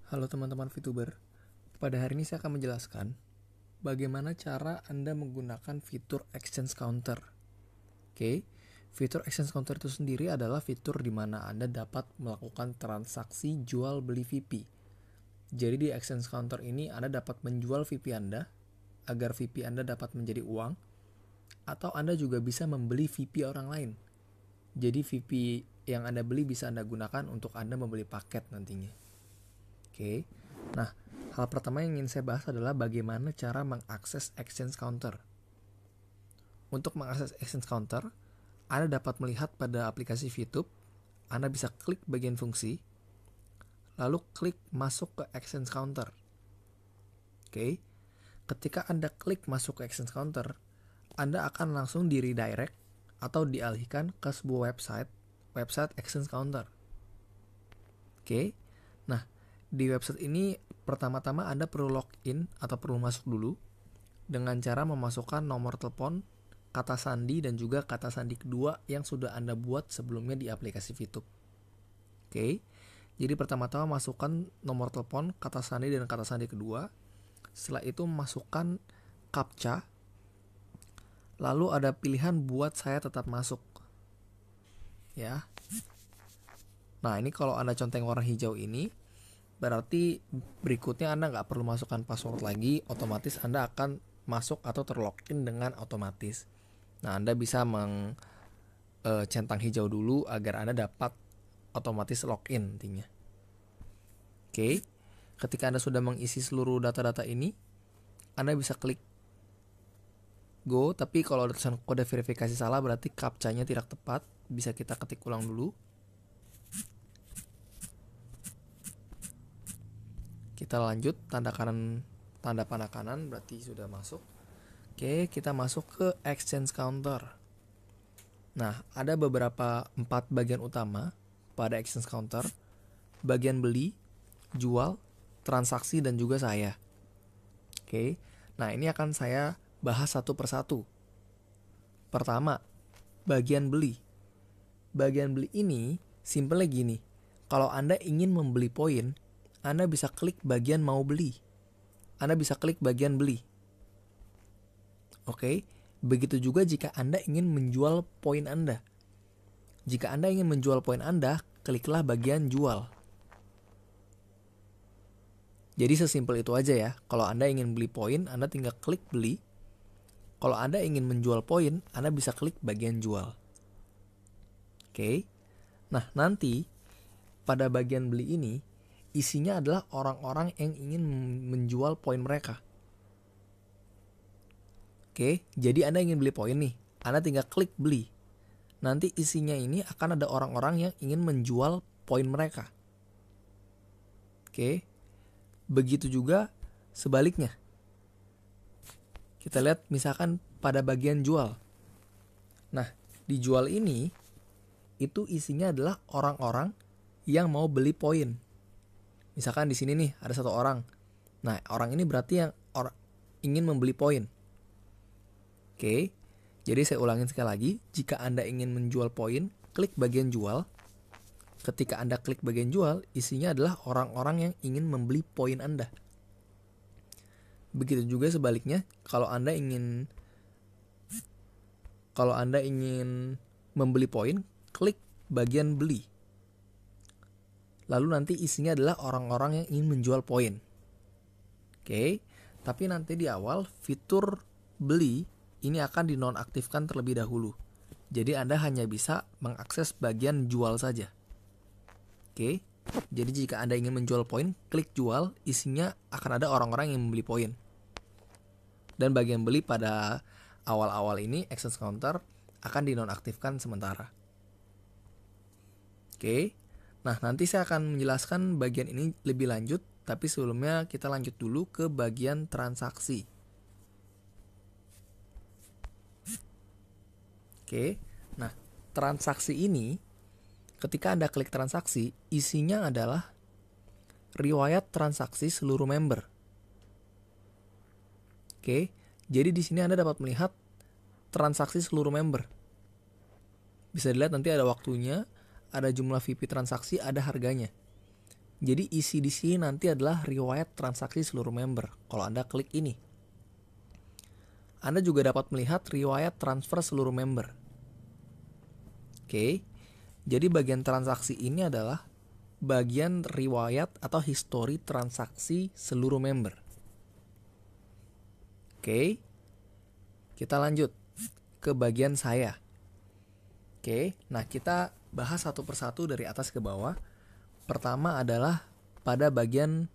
Halo teman-teman VTuber, pada hari ini saya akan menjelaskan bagaimana cara Anda menggunakan fitur Exchange Counter. Oke, fitur Exchange Counter itu sendiri adalah fitur di mana Anda dapat melakukan transaksi jual beli VP. Jadi di Exchange Counter ini Anda dapat menjual VP Anda agar VP Anda dapat menjadi uang, atau Anda juga bisa membeli VP orang lain. Jadi VP yang Anda beli bisa Anda gunakan untuk Anda membeli paket nantinya. Oke, nah hal pertama yang ingin saya bahas adalah bagaimana cara mengakses Exchange Counter. Untuk mengakses Exchange Counter, Anda dapat melihat pada aplikasi VTube, Anda bisa klik bagian fungsi, lalu klik masuk ke Exchange Counter. Oke, ketika Anda klik masuk ke Exchange Counter, Anda akan langsung di redirect atau dialihkan ke sebuah website Exchange Counter. Oke, nah di website ini pertama-tama Anda perlu login atau perlu masuk dulu dengan cara memasukkan nomor telepon, kata sandi, dan juga kata sandi kedua yang sudah Anda buat sebelumnya di aplikasi VTube. Oke, jadi pertama-tama masukkan nomor telepon, kata sandi, dan kata sandi kedua. Setelah itu masukkan CAPTCHA. Lalu ada pilihan buat saya tetap masuk. Ya. Nah, ini kalau Anda conteng warna hijau ini, berarti berikutnya Anda nggak perlu masukkan password lagi, otomatis Anda akan masuk atau terlogin dengan otomatis. Nah, Anda bisa centang hijau dulu agar Anda dapat otomatis login intinya. Oke, ketika Anda sudah mengisi seluruh data-data ini, Anda bisa klik go, tapi kalau ada tulisan kode verifikasi salah berarti captcha-nya tidak tepat, bisa kita ketik ulang dulu. Kita lanjut, tanda panah kanan berarti sudah masuk. Oke, kita masuk ke Exchange Counter. Nah, ada beberapa 4 bagian utama pada Exchange Counter. Bagian beli, jual, transaksi, dan juga saya. Oke, nah ini akan saya bahas satu persatu. Pertama, bagian beli. Bagian beli ini simpelnya gini. Kalau Anda ingin membeli poin, Anda bisa klik bagian mau beli. Anda bisa klik bagian beli. Oke, begitu juga jika Anda ingin menjual poin Anda. Jika Anda ingin menjual poin Anda, kliklah bagian jual. Jadi sesimpel itu aja ya. Kalau Anda ingin beli poin, Anda tinggal klik beli. Kalau Anda ingin menjual poin, Anda bisa klik bagian jual. Oke. Nah, nanti pada bagian beli ini isinya adalah orang-orang yang ingin menjual poin mereka. Oke, jadi Anda ingin beli poin nih. Anda tinggal klik beli. Nanti isinya ini akan ada orang-orang yang ingin menjual poin mereka. Oke, begitu juga sebaliknya. Kita lihat misalkan pada bagian jual. Nah, di jual ini itu isinya adalah orang-orang yang mau beli poin. Misalkan di sini nih ada satu orang. Nah, orang ini berarti yang ingin membeli poin. Oke, jadi saya ulangin sekali lagi. Jika Anda ingin menjual poin, klik bagian jual. Ketika Anda klik bagian jual, isinya adalah orang-orang yang ingin membeli poin Anda. Begitu juga sebaliknya, kalau Anda ingin membeli poin, klik bagian beli. Lalu nanti isinya adalah orang-orang yang ingin menjual poin. Oke, tapi nanti di awal fitur beli ini akan dinonaktifkan terlebih dahulu. Jadi Anda hanya bisa mengakses bagian jual saja. Oke, jadi jika Anda ingin menjual poin, klik jual, isinya akan ada orang-orang yang membeli poin. Dan bagian beli pada awal-awal ini, Exchange Counter akan dinonaktifkan sementara. Oke, nah nanti saya akan menjelaskan bagian ini lebih lanjut, tapi sebelumnya kita lanjut dulu ke bagian transaksi. Oke, nah transaksi ini ketika Anda klik transaksi, isinya adalah riwayat transaksi seluruh member. Oke, jadi di sini Anda dapat melihat transaksi seluruh member. Bisa dilihat nanti ada waktunya, ada jumlah VP transaksi, ada harganya. Jadi isi di sini nanti adalah riwayat transaksi seluruh member. Kalau Anda klik ini, Anda juga dapat melihat riwayat transfer seluruh member. Oke, jadi bagian transaksi ini adalah bagian riwayat atau histori transaksi seluruh member. Oke, kita lanjut ke bagian saya. Oke, nah kita bahas satu persatu dari atas ke bawah. Pertama adalah pada bagian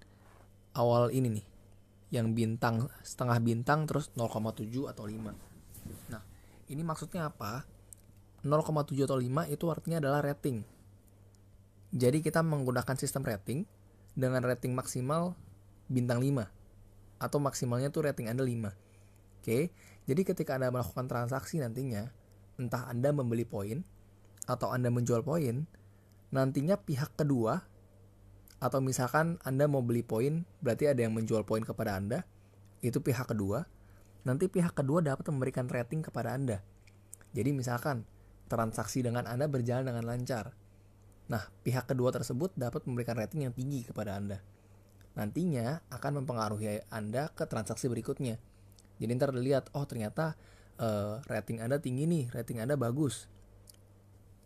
awal ini nih, yang bintang, setengah bintang terus 0,7 atau 5. Nah, ini maksudnya apa? 0,7 atau 5 itu artinya adalah rating. Jadi kita menggunakan sistem rating dengan rating maksimal bintang 5. Atau maksimalnya tuh rating Anda 5. Oke, jadi ketika Anda melakukan transaksi nantinya, entah Anda membeli poin atau Anda menjual poin, nantinya pihak kedua, atau misalkan Anda mau beli poin, berarti ada yang menjual poin kepada Anda, itu pihak kedua, nanti pihak kedua dapat memberikan rating kepada Anda. Jadi misalkan transaksi dengan Anda berjalan dengan lancar, nah pihak kedua tersebut dapat memberikan rating yang tinggi kepada Anda. Nantinya akan mempengaruhi Anda ke transaksi berikutnya. Jadi ntar dilihat, oh ternyata rating Anda tinggi nih, rating Anda bagus.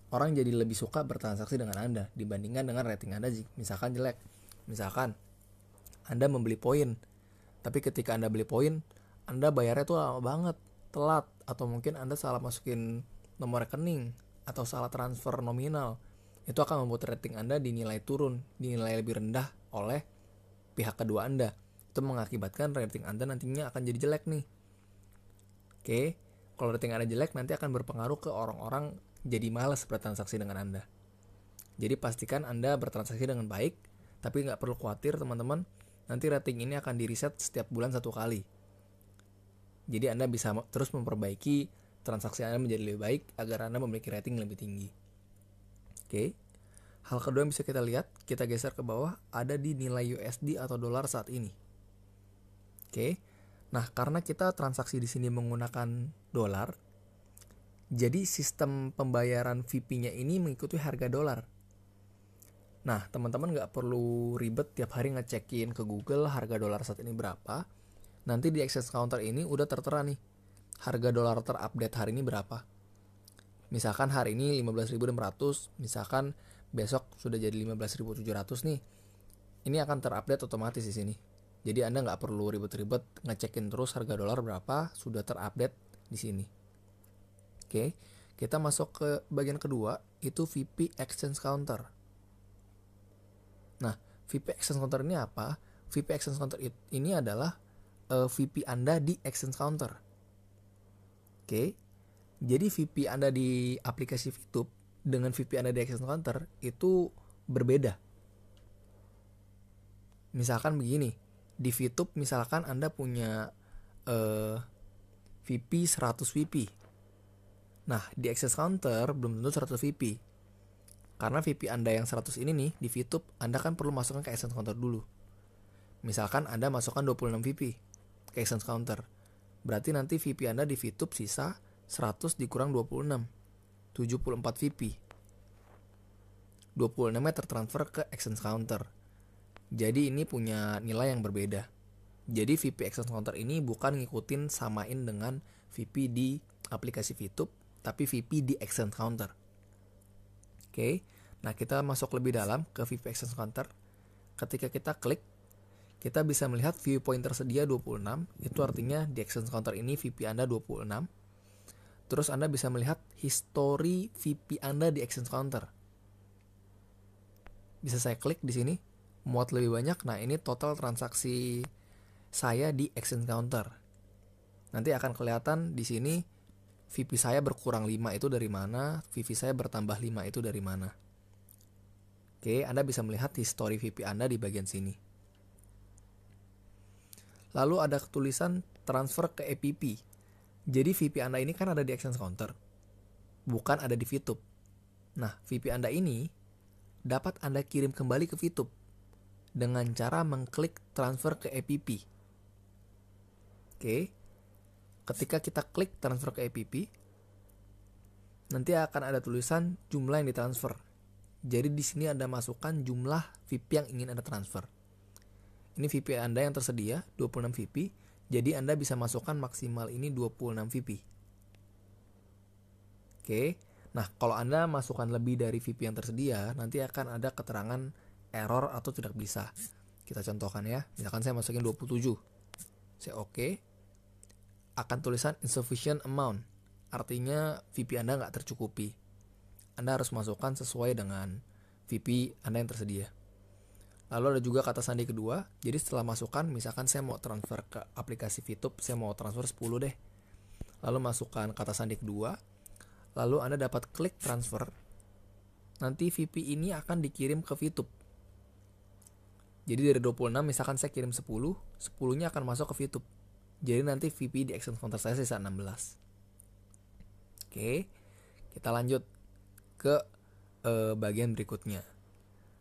Orang jadi lebih suka bertransaksi dengan Anda dibandingkan dengan rating Anda misalkan jelek. Misalkan Anda membeli poin, tapi ketika Anda beli poin, Anda bayarnya tuh lama banget, telat, atau mungkin Anda salah masukin nomor rekening atau salah transfer nominal. Itu akan membuat rating Anda dinilai turun, dinilai lebih rendah oleh pihak kedua Anda. Itu mengakibatkan rating Anda nantinya akan jadi jelek nih. Oke, kalau rating Anda jelek nanti akan berpengaruh ke orang-orang jadi malas bertransaksi dengan Anda. Jadi pastikan Anda bertransaksi dengan baik, tapi nggak perlu khawatir teman-teman, nanti rating ini akan di-reset setiap bulan 1 kali. Jadi Anda bisa terus memperbaiki transaksi Anda menjadi lebih baik agar Anda memiliki rating lebih tinggi. Oke, hal kedua yang bisa kita lihat, kita geser ke bawah, ada di nilai USD atau dolar saat ini. Oke, nah karena kita transaksi di sini menggunakan dolar, jadi sistem pembayaran VP-nya ini mengikuti harga dolar. Nah, teman-teman nggak perlu ribet tiap hari ngecekin ke Google harga dolar saat ini berapa. Nanti di exchange counter ini udah tertera nih, harga dolar terupdate hari ini berapa. Misalkan hari ini 15.600, misalkan besok sudah jadi 15.700 nih. Ini akan terupdate otomatis di sini. Jadi Anda nggak perlu ribet-ribet ngecekin terus harga dolar berapa, sudah terupdate di sini. Oke, kita masuk ke bagian kedua, itu VP Exchange Counter. Nah, VP Exchange Counter ini apa? VP Exchange Counter ini adalah VP Anda di Exchange Counter. Oke, jadi VP Anda di aplikasi VTube dengan VP Anda di Exchange Counter itu berbeda. Misalkan begini, di VTube misalkan Anda punya VP 100 VP. Nah, di Exchange Counter belum tentu 100 VP. Karena VP Anda yang 100 ini nih, di VTube, Anda kan perlu masukkan ke Exchange Counter dulu. Misalkan Anda masukkan 26 VP ke Exchange Counter. Berarti nanti VP Anda di VTube sisa 100 dikurang 26. 74 VP. 26-nya tertransfer ke Exchange Counter. Jadi ini punya nilai yang berbeda. Jadi VP Exchange Counter ini bukan ngikutin samain dengan VP di aplikasi VTube, tapi VP di Exchange Counter. Oke, nah kita masuk lebih dalam ke VP Exchange Counter. Ketika kita klik, kita bisa melihat viewpoint tersedia 26. Itu artinya di Exchange Counter ini VP Anda 26. Terus Anda bisa melihat history VP Anda di Exchange Counter. Bisa saya klik di sini, muat lebih banyak. Nah, ini total transaksi saya di Exchange Counter. Nanti akan kelihatan di sini VP saya berkurang 5 itu dari mana, VP saya bertambah 5 itu dari mana. Oke, Anda bisa melihat history VP Anda di bagian sini. Lalu ada tulisan transfer ke EPP. Jadi VP Anda ini kan ada di Exchange Counter, bukan ada di VTube. Nah, VP Anda ini dapat Anda kirim kembali ke VTube dengan cara mengklik transfer ke EPP. Oke, ketika kita klik transfer ke EPP, nanti akan ada tulisan jumlah yang ditransfer. Jadi di sini Anda masukkan jumlah VP yang ingin Anda transfer. Ini VP Anda yang tersedia 26 VP. Jadi Anda bisa masukkan maksimal ini 26 VP. Oke. Nah, kalau Anda masukkan lebih dari VP yang tersedia, nanti akan ada keterangan error atau tidak bisa. Kita contohkan ya. Misalkan saya masukin 27. Saya oke. Akan tulisan insufficient amount. Artinya VP Anda nggak tercukupi. Anda harus masukkan sesuai dengan VP Anda yang tersedia. Lalu ada juga kata sandi kedua. Jadi setelah masukkan, misalkan saya mau transfer ke aplikasi VTube, saya mau transfer 10 deh. Lalu masukkan kata sandi kedua. Lalu Anda dapat klik transfer. Nanti VP ini akan dikirim ke VTube. Jadi dari 26 misalkan saya kirim 10, 10-nya akan masuk ke VTube. Jadi nanti VP di exchange counter saya sisa 16. Oke, kita lanjut ke bagian berikutnya.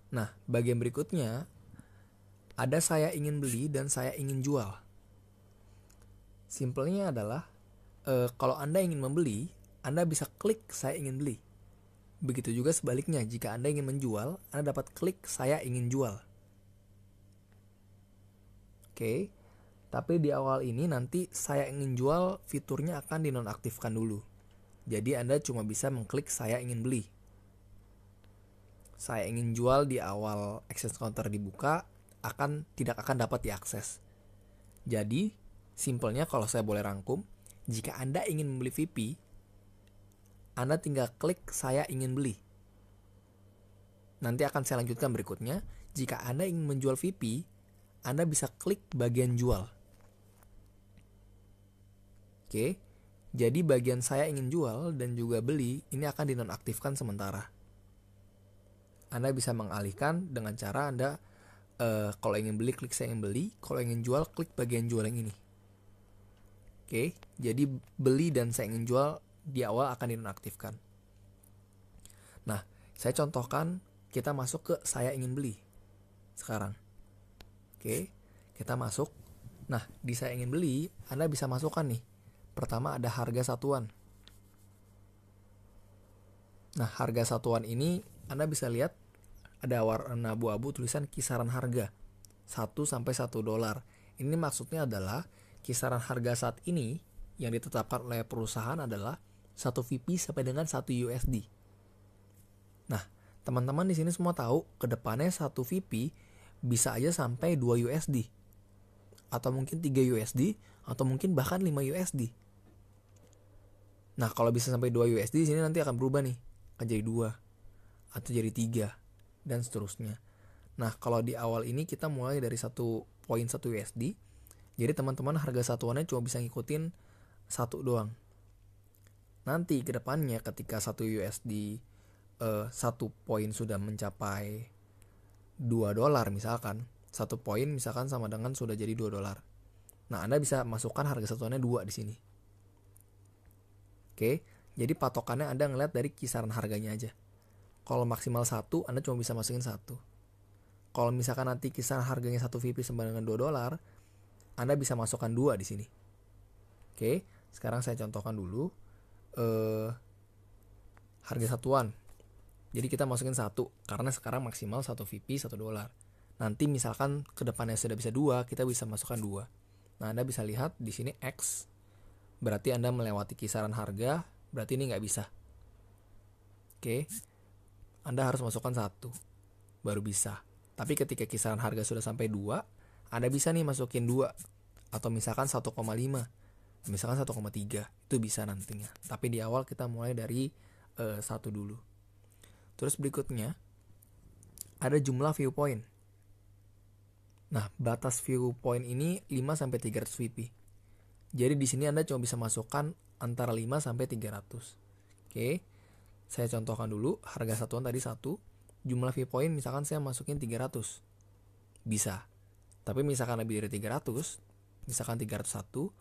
Nah, bagian berikutnya ada saya ingin beli dan saya ingin jual. Simpelnya adalah kalau Anda ingin membeli, Anda bisa klik saya ingin beli. Begitu juga sebaliknya, jika Anda ingin menjual, Anda dapat klik saya ingin jual. Oke, tapi di awal ini nanti saya ingin jual fiturnya akan dinonaktifkan dulu. Jadi Anda cuma bisa mengklik saya ingin beli. Saya ingin jual di awal exchange counter dibuka tidak akan dapat diakses. Jadi, simpelnya kalau saya boleh rangkum, jika Anda ingin membeli VP, Anda tinggal klik saya ingin beli. Nanti akan saya lanjutkan berikutnya. Jika Anda ingin menjual VP, Anda bisa klik bagian jual. Oke, jadi bagian saya ingin jual dan juga beli ini akan dinonaktifkan sementara. Anda bisa mengalihkan dengan cara Anda kalau ingin beli klik saya ingin beli, kalau ingin jual klik bagian jual yang ini. Oke, jadi beli dan saya ingin jual di awal akan dinonaktifkan. Nah, saya contohkan kita masuk ke saya ingin beli sekarang. Oke, kita masuk. Nah, di saya ingin beli Anda bisa masukkan nih. Pertama ada harga satuan. Nah, harga satuan ini Anda bisa lihat ada warna abu-abu tulisan kisaran harga 1 sampai 1 dolar. Ini maksudnya adalah kisaran harga saat ini yang ditetapkan oleh perusahaan adalah 1 VP sampai dengan 1 USD. Nah, teman-teman di sini semua tahu ke depannya 1 VP bisa aja sampai 2 USD. Atau mungkin 3 USD atau mungkin bahkan 5 USD. Nah, kalau bisa sampai 2 USD di sini nanti akan berubah nih. Akan jadi 2 atau jadi 3 dan seterusnya. Nah, kalau di awal ini kita mulai dari 1.1 USD. Jadi teman-teman harga satuannya cuma bisa ngikutin 1 doang. Nanti ke depannya ketika 1 USD 1 poin sudah mencapai 2 dolar misalkan. 1 poin misalkan sama dengan sudah jadi 2 dolar. Nah, Anda bisa masukkan harga satuannya 2 di sini. Oke, jadi patokannya Anda ngeliat dari kisaran harganya aja. Kalau maksimal 1, Anda cuma bisa masukin 1. Kalau misalkan nanti kisaran harganya 1 VP sama dengan 2 dolar, Anda bisa masukkan 2 di sini. Oke, sekarang saya contohkan dulu harga satuan. Jadi kita masukin 1 karena sekarang maksimal 1 VP 1 dolar. Nanti misalkan ke depannya sudah bisa 2, kita bisa masukkan 2. Nah, Anda bisa lihat di sini X berarti Anda melewati kisaran harga, berarti ini nggak bisa. Oke, Anda harus masukkan 1 baru bisa. Tapi ketika kisaran harga sudah sampai 2, Anda bisa nih masukin 2 atau misalkan 1,5, misalkan 1,3, itu bisa nantinya. Tapi di awal kita mulai dari 1 dulu. Terus berikutnya ada jumlah viewpoint. Nah, batas viewpoint ini 5 sampai 300 VP. Jadi di sini Anda cuma bisa masukkan antara 5 sampai 300. Oke. Saya contohkan dulu, harga satuan tadi 1, jumlah viewpoint misalkan saya masukin 300. Bisa. Tapi misalkan lebih dari 300, misalkan 301,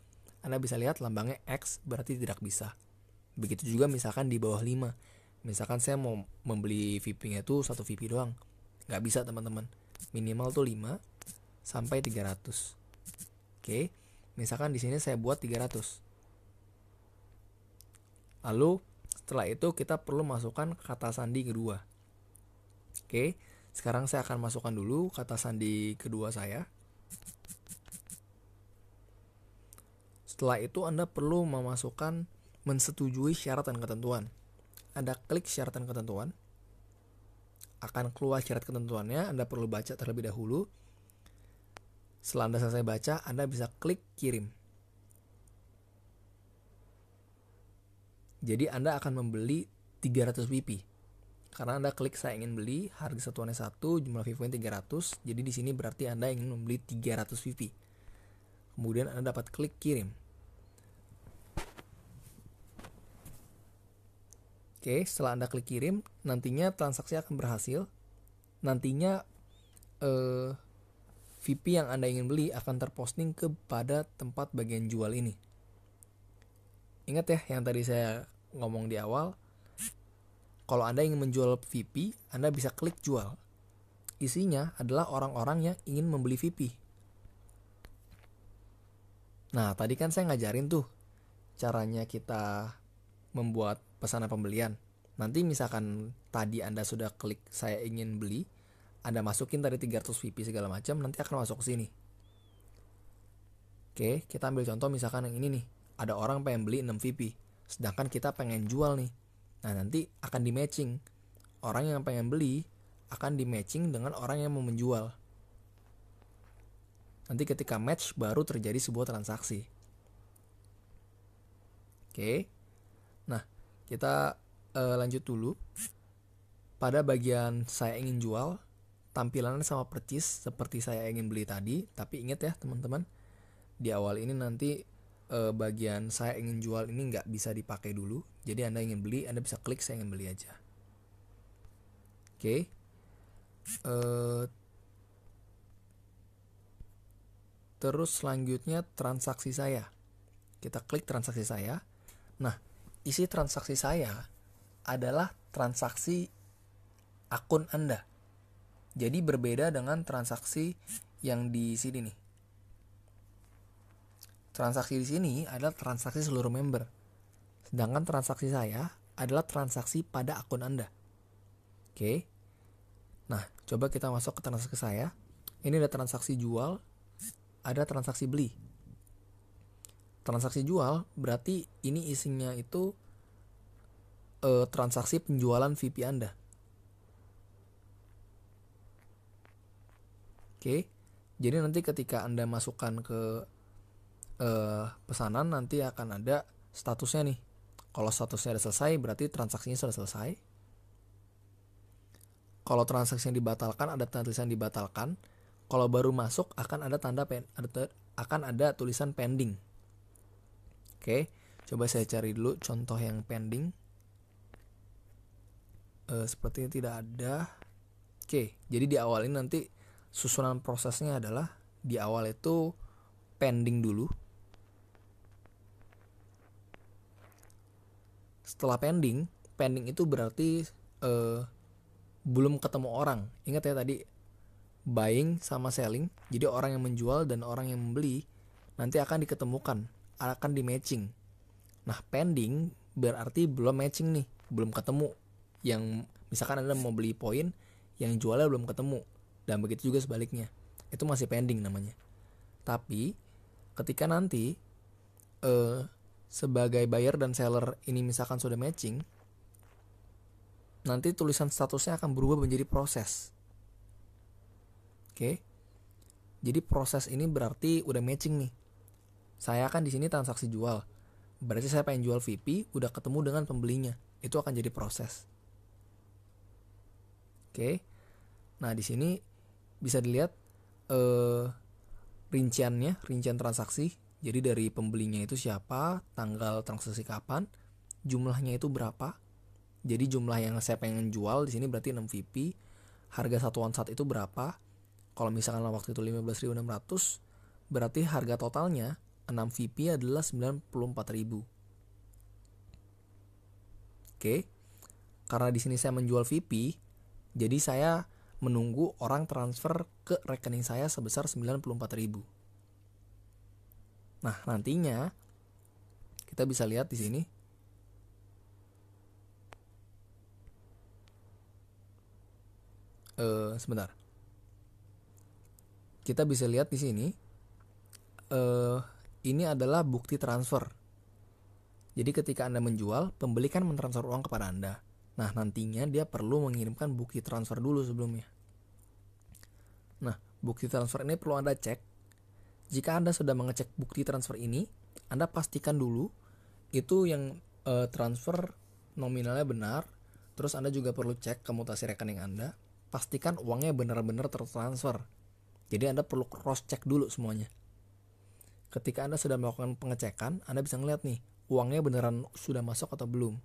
Anda bisa lihat lambangnya X berarti tidak bisa. Begitu juga misalkan di bawah 5. Misalkan saya mau membeli VP-nya itu 1 VP doang. Nggak bisa teman-teman. Minimal tuh 5 sampai 300. Oke. Misalkan di sini saya buat 300. Lalu setelah itu kita perlu masukkan kata sandi kedua. Oke, sekarang saya akan masukkan dulu kata sandi kedua saya. Setelah itu Anda perlu memasukkan mensetujui syarat dan ketentuan. Anda klik syarat dan ketentuan, akan keluar syarat ketentuannya, Anda perlu baca terlebih dahulu. Setelah Anda selesai baca, Anda bisa klik kirim. Jadi Anda akan membeli 300 VP. Karena Anda klik saya ingin beli, harga satuannya 1, jumlah VP 300. Jadi di sini berarti Anda ingin membeli 300 VP. Kemudian Anda dapat klik kirim. Oke, setelah Anda klik kirim, nantinya transaksi akan berhasil. Nantinya VP yang Anda ingin beli akan terposting kepada tempat bagian jual ini. Ingat ya yang tadi saya ngomong di awal, kalau Anda ingin menjual VP, Anda bisa klik jual. Isinya adalah orang-orang yang ingin membeli VP. Nah, tadi kan saya ngajarin tuh caranya kita membuat pesanan pembelian. Nanti misalkan tadi Anda sudah klik saya ingin beli, Anda masukin tadi 300 VP segala macam, nanti akan masuk ke sini. Oke, kita ambil contoh misalkan yang ini nih. Ada orang pengen beli 6 VP, sedangkan kita pengen jual nih. Nah, nanti akan di matching. Orang yang pengen beli akan di matching dengan orang yang mau menjual. Nanti ketika match baru terjadi sebuah transaksi. Oke. Nah, kita lanjut dulu. Pada bagian saya ingin jual, tampilannya sama persis seperti saya ingin beli tadi. Tapi ingat ya teman-teman, di awal ini nanti bagian saya ingin jual ini nggak bisa dipakai dulu. Jadi Anda ingin beli, Anda bisa klik saya ingin beli aja. Oke. Terus selanjutnya transaksi saya. Kita klik transaksi saya. Nah, isi transaksi saya adalah transaksi akun Anda. Jadi berbeda dengan transaksi yang di sini nih. Transaksi di sini adalah transaksi seluruh member. Sedangkan transaksi saya adalah transaksi pada akun Anda. Oke. Nah, coba kita masuk ke transaksi saya. Ini ada transaksi jual, ada transaksi beli. Transaksi jual berarti ini isinya itu transaksi penjualan VP Anda. Oke. Jadi nanti ketika Anda masukkan ke pesanan, nanti akan ada statusnya nih. Kalau statusnya sudah selesai, berarti transaksinya sudah selesai. Kalau transaksi yang dibatalkan, ada tulisan dibatalkan. Kalau baru masuk, akan ada akan ada tulisan pending. Oke, coba saya cari dulu contoh yang pending. Sepertinya tidak ada. Oke, jadi di awal ini nanti susunan prosesnya adalah di awal itu pending dulu. Setelah pending itu berarti belum ketemu orang. Ingat ya tadi buying sama selling. Jadi orang yang menjual dan orang yang membeli nanti akan diketemukan, akan di matching. Nah, pending berarti belum matching nih, belum ketemu. Yang misalkan Anda mau beli poin, yang jualnya belum ketemu. Dan begitu juga sebaliknya. Itu masih pending namanya. Tapi ketika nanti sebagai buyer dan seller ini misalkan sudah matching, nanti tulisan statusnya akan berubah menjadi proses. Oke. Jadi proses ini berarti udah matching nih. Saya akan di sini transaksi jual. Berarti saya pengen jual VP, udah ketemu dengan pembelinya. Itu akan jadi proses. Oke. Nah, di sini bisa dilihat rincian transaksi. Jadi dari pembelinya itu siapa, tanggal transaksi kapan, jumlahnya itu berapa. Jadi jumlah yang saya pengen jual di sini berarti 6 VP. Harga satuan saat itu berapa? Kalau misalkan waktu itu 15.600, berarti harga totalnya 6 VP adalah 94.000. Oke. Karena di sini saya menjual VP, jadi saya menunggu orang transfer ke rekening saya sebesar 94.000. Nah, nantinya kita bisa lihat di sini. Sebentar. Kita bisa lihat di sini. Ini adalah bukti transfer. Jadi ketika Anda menjual, pembeli kan mentransfer uang kepada Anda. Nah, nantinya dia perlu mengirimkan bukti transfer dulu sebelumnya. Nah, bukti transfer ini perlu Anda cek. Jika Anda sudah mengecek bukti transfer ini, Anda pastikan dulu itu yang transfer nominalnya benar. Terus Anda juga perlu cek ke mutasi rekening Anda. Pastikan uangnya benar-benar tertransfer. Jadi Anda perlu cross check dulu semuanya. Ketika Anda sudah melakukan pengecekan, Anda bisa ngeliat nih, uangnya beneran sudah masuk atau belum.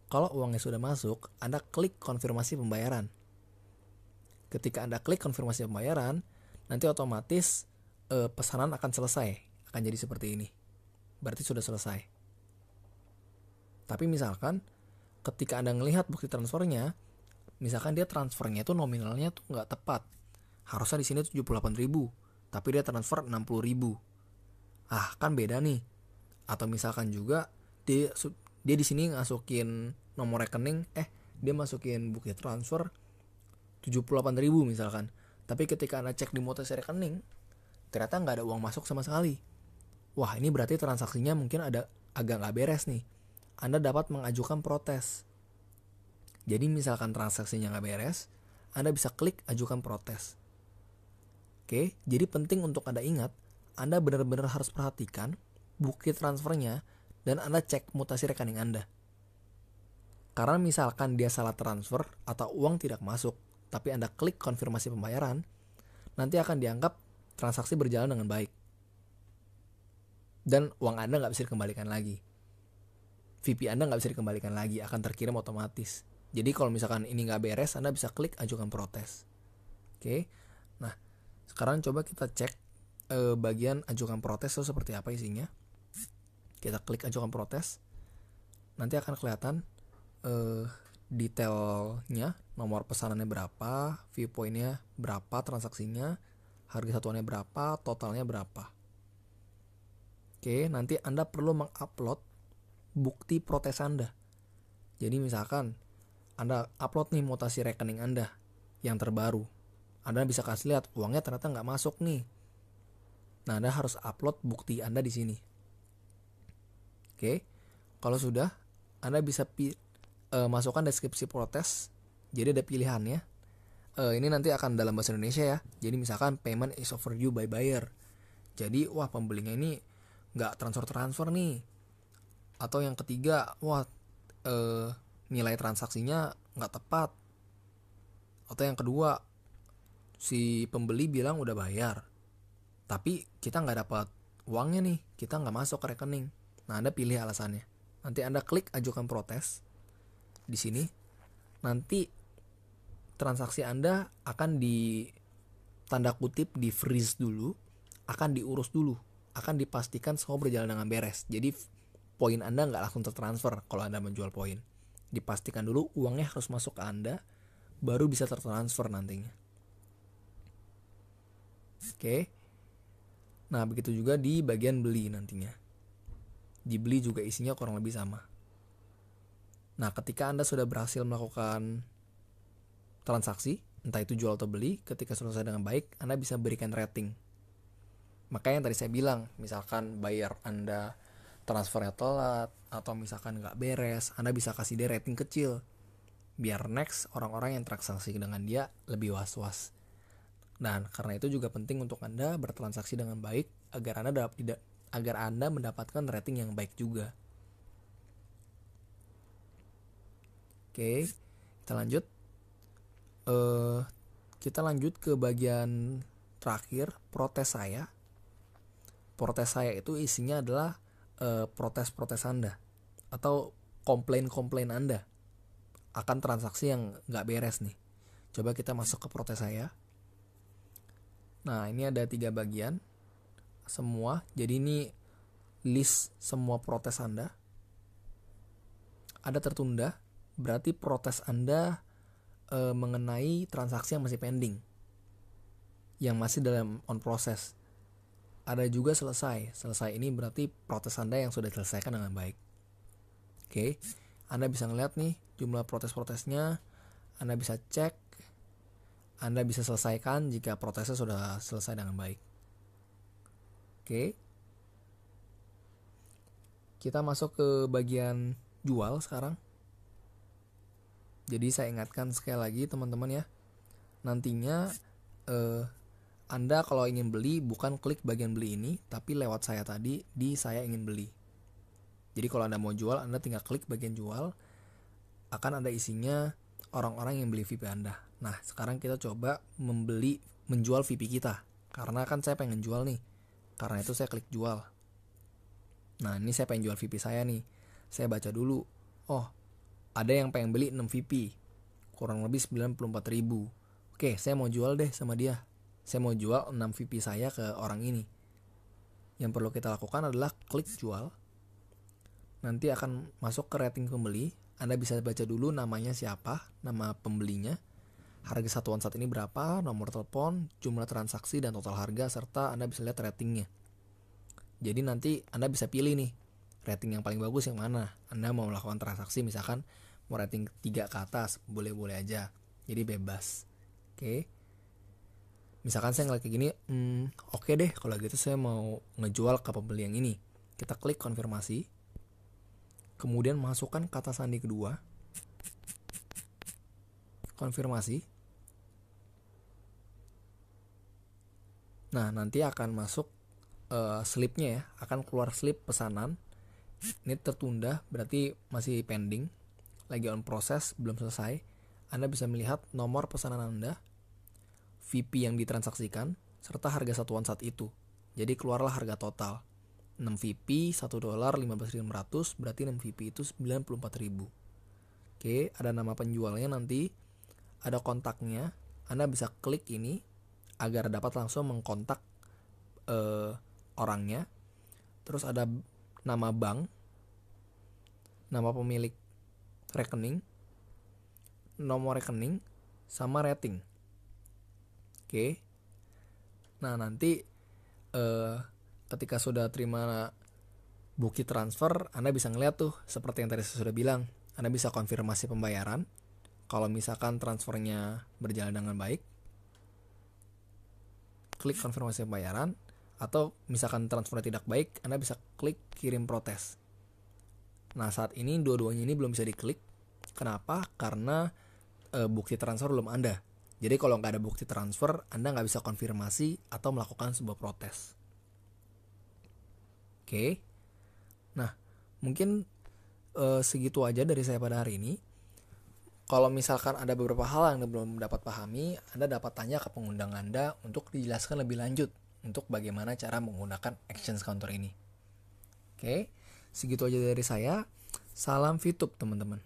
Kalau uangnya sudah masuk, Anda klik konfirmasi pembayaran. Ketika Anda klik konfirmasi pembayaran, nanti otomatis pesanan akan selesai. Akan jadi seperti ini. Berarti sudah selesai. Tapi misalkan, ketika Anda melihat bukti transfernya, misalkan dia transfernya itu nominalnya tuh nggak tepat. Harusnya di sini 78.000, tapi dia transfer 60.000. Kan beda nih. Atau misalkan juga dia di sini masukin nomor rekening, dia masukin bukti transfer 78.000 misalkan. Tapi ketika Anda cek di mutasi rekening, ternyata nggak ada uang masuk sama sekali. Wah, ini berarti transaksinya mungkin ada agak nggak beres nih. Anda dapat mengajukan protes. Jadi misalkan transaksinya nggak beres, Anda bisa klik ajukan protes. Oke, jadi penting untuk Anda ingat, Anda benar-benar harus perhatikan bukti transfernya dan Anda cek mutasi rekening Anda. Karena misalkan dia salah transfer atau uang tidak masuk, tapi Anda klik konfirmasi pembayaran, nanti akan dianggap transaksi berjalan dengan baik. Dan uang Anda nggak bisa dikembalikan lagi. VP Anda nggak bisa dikembalikan lagi, akan terkirim otomatis. Jadi kalau misalkan ini nggak beres, Anda bisa klik ajukan protes. Oke, nah sekarang coba kita cek bagian ajukan protes itu seperti apa isinya. Kita klik ajukan protes, nanti akan kelihatan detailnya, nomor pesanannya berapa, view point-nya berapa, transaksinya, harga satuannya berapa, totalnya berapa. Oke, nanti Anda perlu mengupload bukti protes Anda. Jadi misalkan Anda upload nih mutasi rekening Anda yang terbaru, Anda bisa kasih lihat uangnya ternyata nggak masuk nih. Nah, Anda harus upload bukti Anda di sini. Oke, kalau sudah, Anda bisa masukkan deskripsi protes. Jadi ada pilihannya. Ini nanti akan dalam bahasa Indonesia ya. Jadi misalkan payment is overdue by buyer. Jadi wah pembelinya ini nggak transfer nih. Atau yang ketiga, wah nilai transaksinya nggak tepat. Atau yang kedua, si pembeli bilang udah bayar, tapi kita nggak dapat uangnya nih, kita nggak masuk ke rekening. Nah, Anda pilih alasannya. Nanti Anda klik ajukan protes di sini. Nanti transaksi Anda akan di tanda kutip di freeze dulu, akan diurus dulu, akan dipastikan semua berjalan dengan beres. Jadi poin Anda nggak langsung tertransfer kalau Anda menjual poin. Dipastikan dulu uangnya harus masuk ke Anda, baru bisa tertransfer nantinya. Oke. Nah, begitu juga di bagian beli nantinya. Di beli juga isinya kurang lebih sama. Nah, ketika Anda sudah berhasil melakukan transaksi, entah itu jual atau beli, ketika selesai dengan baik, Anda bisa berikan rating. Makanya yang tadi saya bilang, misalkan buyer Anda transfernya telat, atau misalkan nggak beres, Anda bisa kasih dia rating kecil. Biar next orang-orang yang transaksi dengan dia lebih was-was. Dan karena itu juga penting untuk Anda bertransaksi dengan baik agar Anda mendapatkan rating yang baik juga. Oke, kita lanjut. Kita lanjut ke bagian terakhir, protes saya. Protes saya itu isinya adalah protes-protes Anda atau komplain-komplain Anda akan transaksi yang nggak beres nih. Coba kita masuk ke protes saya. Nah, ini ada 3 bagian semua. Jadi ini list semua protes Anda. Ada tertunda, berarti protes Anda mengenai transaksi yang masih pending, yang masih dalam on process. Ada juga selesai. Selesai ini berarti protes Anda yang sudah diselesaikan dengan baik. Oke, Anda bisa ngeliat nih jumlah protes-protesnya. Anda bisa cek Anda bisa selesaikan jika prosesnya sudah selesai dengan baik. Oke. Kita masuk ke bagian jual sekarang. Jadi saya ingatkan sekali lagi teman-teman ya. Nantinya Anda kalau ingin beli bukan klik bagian beli ini, tapi lewat saya tadi di saya ingin beli. Jadi kalau Anda mau jual, Anda tinggal klik bagian jual, akan ada isinya orang-orang yang beli VIP Anda. Nah, sekarang kita coba menjual VIP kita. Karena kan saya pengen jual nih. Karena itu saya klik jual. Nah, ini saya pengen jual VIP saya nih. Saya baca dulu. Oh, ada yang pengen beli 6 VIP. Kurang lebih 94.000. Oke, saya mau jual deh sama dia. Saya mau jual 6 VIP saya ke orang ini. Yang perlu kita lakukan adalah klik jual. Nanti akan masuk ke rating pembeli. Anda bisa baca dulu namanya siapa, nama pembelinya, harga satuan saat ini berapa, nomor telepon, jumlah transaksi, dan total harga, serta Anda bisa lihat ratingnya. Jadi nanti Anda bisa pilih nih, rating yang paling bagus yang mana. Anda mau melakukan transaksi misalkan mau rating 3 ke atas, boleh-boleh aja. Jadi bebas. Oke. Misalkan saya ngeliat kayak gini, oke deh kalau gitu saya mau ngejual ke pembeli yang ini. Kita klik konfirmasi. Kemudian masukkan kata sandi kedua. Konfirmasi. Nah, nanti akan masuk slipnya ya. Akan keluar slip pesanan. Ini tertunda, berarti masih pending. Lagi on proses, belum selesai. Anda bisa melihat nomor pesanan Anda, VIP yang ditransaksikan, serta harga satuan saat itu. Jadi keluarlah harga total. 6 VIP, $1, 15.500, berarti 6 VIP itu 94.000. Oke, ada nama penjualnya nanti, ada kontaknya. Anda bisa klik ini agar dapat langsung mengkontak orangnya. Terus ada nama bank, nama pemilik rekening, nomor rekening, sama rating. Oke. Nah, nanti ketika sudah terima bukti transfer, Anda bisa ngeliat tuh seperti yang tadi saya sudah bilang. Anda bisa konfirmasi pembayaran. Kalau misalkan transfernya berjalan dengan baik, klik konfirmasi pembayaran. Atau misalkan transfernya tidak baik, Anda bisa klik kirim protes. Nah, saat ini dua-duanya ini belum bisa diklik. Kenapa? Karena bukti transfer belum ada. Jadi kalau nggak ada bukti transfer, Anda nggak bisa konfirmasi atau melakukan sebuah protes. Oke. Nah, mungkin segitu aja dari saya pada hari ini. Kalau misalkan ada beberapa hal yang Anda belum dapat pahami, Anda dapat tanya ke pengundang Anda untuk dijelaskan lebih lanjut untuk bagaimana cara menggunakan exchange counter ini. Oke, segitu aja dari saya. Salam VTube teman-teman.